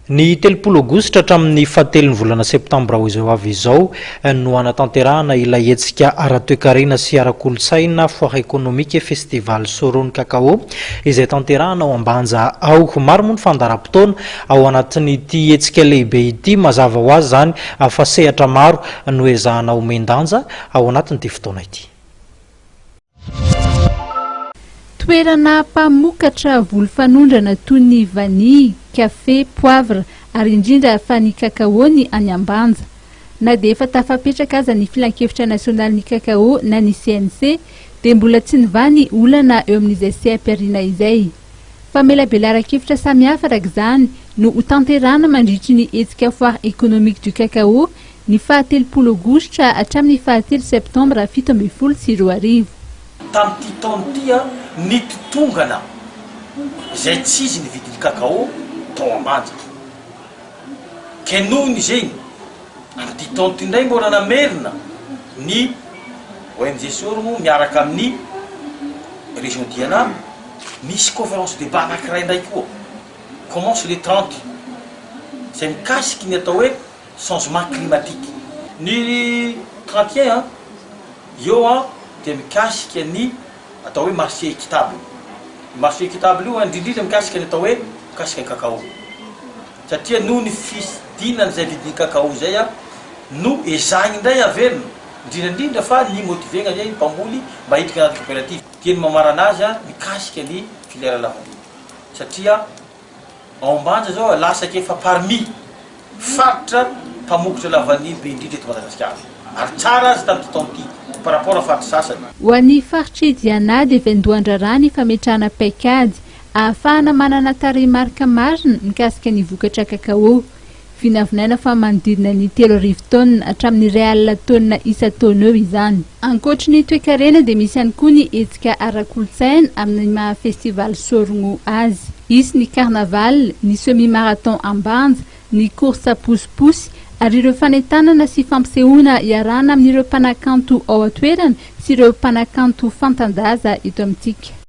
Ny 30 aogositra hatramin'ny 17 volana septambra ho izao avy izao no anatanterahana ilay hetsika ara-toekarena sy ara-kolontsaina foire économique festival Sorony Cacao izay tanterahana ao Ambanja ao. Maro moa ny fandaharam-potoana ao anatin'ity hetsika lehibe ity, mazava ho azy zany fa sehatra maro no ezahana omendanja ao anatin'ity fotoana ity. Toerana mpamokatra volo-fanondrana toy ny vanille, café, poivre ary indrindra fa ny cacao ny any Ambanja. Na dia efa tafapetraka aza ny filan-kevitra nasionaly ny cacao na ny CNC dia mbola tsy nivany olana eo amin'izay seha-piarina izay. Fa melabelara-kevitra samihafa araka izany no ho tanterahana mandritry ny hetsika foire économique du cacao ny 30 aogositra hatramin'ny 7 septambra 2024. Tamin'ity taona ity ny totongana izay tsy izy ny vidin'ny cacao tao Ambanja. Ke nohony izeny amin'ity taona ity indray mbola namerina ny ONG Sorony miaraka amin'ny région Diana misy conférence débat anankiray indray koa commence le 30 izay mikasiky ny atao hoe changement climatique. Ny 31 eo dia mikasika ny atao hoe marché équitable. Marché équitable io indrindrindra mikasika ny atao hoe mikasika ny cacao. Satria noho ny fisidinana izay vidin'ny cacao izay no ezahina indray averina indrindrandrindra fa ny motivena zay mpamboly mba hiditra anaty coopérative. Tiany mamarana azy mikasika ny filière lavany. Satria ao Ambanja zao lasaka efa parmi faritra mpamokotra lavany be indrindra eto Madagasikara. Ary tsara azy tamin'ity taona ity par rapport à faritra sasany. Ho an'ny faritra Diana dia vendohan-draharaha ny fametrahana paikady ahafahana manana tarehimarika marina mikasika ny vokatra cacao. Vinavinaina fa manodidina ny 3,000 taonina hatramin'ny réal taonina isa taona eo izany. Ankoatra ny toe-karena dia misy ihany koa ny hetsika ara-kolontsaina amin'ny maha festival Sorony azy. Isy ny carnaval, ny semi-marathon Ambanja, ny course pousse-pousse ary ireo fanentanana sy fampisehoana iarahana amin'ireo mpanakanto ao an-toerana sy ireo mpanakanto fanta-daza eto amintsika.